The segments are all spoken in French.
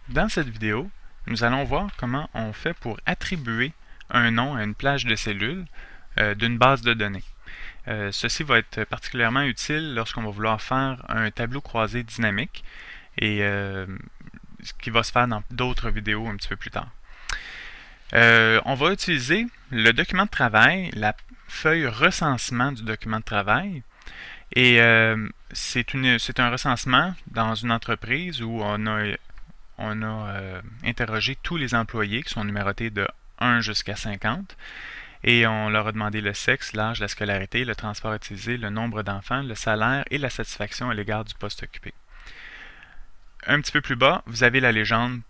Dans cette vidéo, nous allons voir comment on fait pour attribuer un nom à une plage de cellules d'une base de données. Ceci va être particulièrement utile lorsqu'on va vouloir faire un tableau croisé dynamique et ce qui va se faire dans d'autres vidéos un petit peu plus tard. On va utiliser le document de travail, la feuille recensement du document de travail. Et c'est un recensement dans une entreprise où on a interrogé tous les employés qui sont numérotés de 1 jusqu'à 50 et on leur a demandé le sexe, l'âge, la scolarité, le transport utilisé, le nombre d'enfants, le salaire et la satisfaction à l'égard du poste occupé. Un petit peu plus bas, vous avez la légende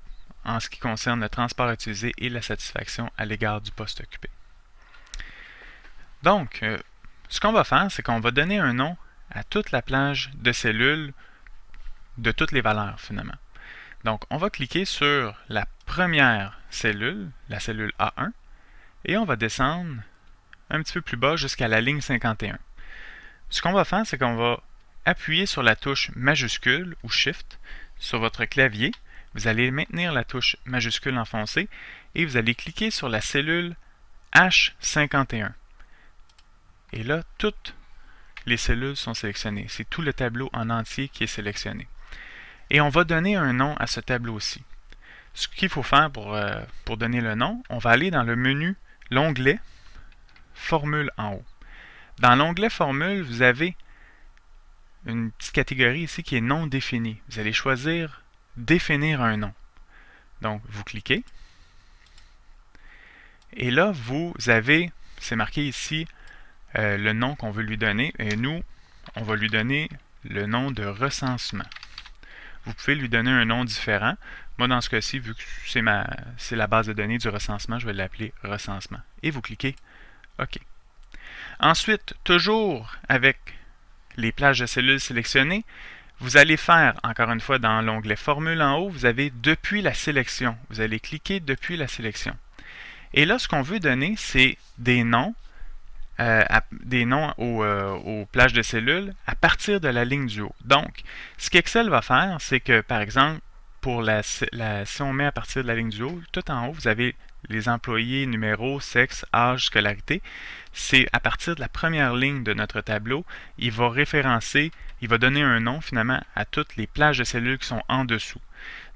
en ce qui concerne le transport utilisé et la satisfaction à l'égard du poste occupé. Donc, ce qu'on va faire, c'est qu'on va donner un nom à toute la plage de cellules de toutes les valeurs finalement. Donc, on va cliquer sur la première cellule, la cellule A1, et on va descendre un petit peu plus bas jusqu'à la ligne 51. Ce qu'on va faire, c'est qu'on va appuyer sur la touche majuscule ou Shift sur votre clavier. Vous allez maintenir la touche majuscule enfoncée et vous allez cliquer sur la cellule H51. Et là, toutes les cellules sont sélectionnées. C'est tout le tableau en entier qui est sélectionné. Et on va donner un nom à ce tableau-ci. Ce qu'il faut faire pour donner le nom, on va aller dans le menu, l'onglet Formule en haut. Dans l'onglet Formule, vous avez une petite catégorie ici qui est non définie. Vous allez choisir Définir un nom. Donc, vous cliquez. Et là, vous avez, c'est marqué ici, le nom qu'on veut lui donner. Et nous, on va lui donner le nom de recensement. Vous pouvez lui donner un nom différent. Moi, dans ce cas-ci, vu que c'est la base de données du recensement, je vais l'appeler recensement. Et vous cliquez OK. Ensuite, toujours avec les plages de cellules sélectionnées, vous allez faire, encore une fois, dans l'onglet Formule en haut, vous avez Depuis la sélection. Vous allez cliquer Depuis la sélection. Et là, ce qu'on veut donner, c'est des noms aux plages de cellules à partir de la ligne du haut. Donc, ce qu'Excel va faire, c'est que, par exemple, si on met à partir de la ligne du haut, tout en haut, vous avez les employés, numéro, sexe, âge, scolarité. C'est à partir de la première ligne de notre tableau, il va référencer, il va donner un nom finalement à toutes les plages de cellules qui sont en dessous.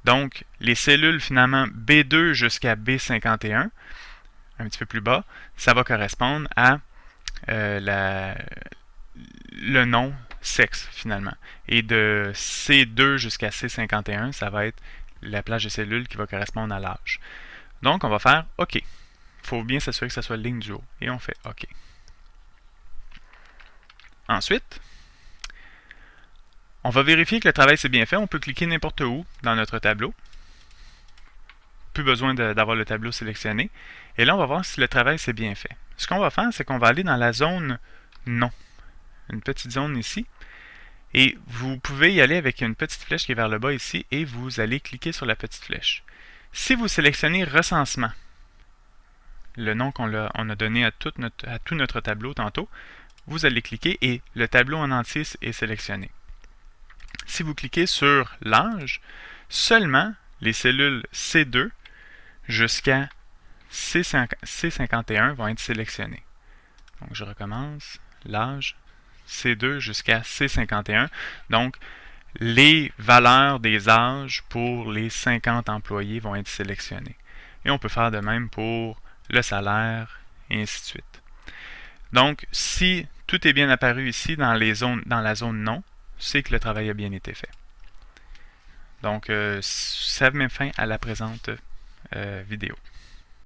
Donc, les cellules finalement B2 jusqu'à B51, un petit peu plus bas, ça va correspondre à le nom sexe finalement. Et de C2 jusqu'à C51, ça va être la plage de cellules qui va correspondre à l'âge. Donc, on va faire OK. Il faut bien s'assurer que ça soit ligne du haut. Et on fait OK. Ensuite, on va vérifier que le travail s'est bien fait. On peut cliquer n'importe où dans notre tableau. Plus besoin d'avoir le tableau sélectionné. Et là, on va voir si le travail s'est bien fait. Ce qu'on va faire, c'est qu'on va aller dans la zone nom. Une petite zone ici. Et vous pouvez y aller avec une petite flèche qui est vers le bas ici et vous allez cliquer sur la petite flèche. Si vous sélectionnez recensement, le nom qu'on a donné à tout notre tableau tantôt, vous allez cliquer et le tableau en entier est sélectionné. Si vous cliquez sur l'âge, seulement les cellules C2 jusqu'à C51 vont être sélectionnées. Donc je recommence, l'âge, C2 jusqu'à C51. Donc, les valeurs des âges pour les 50 employés vont être sélectionnées. Et on peut faire de même pour le salaire, et ainsi de suite. Donc, si tout est bien apparu ici dans la zone non, c'est que le travail a bien été fait. Donc, ça met fin à la présente vidéo.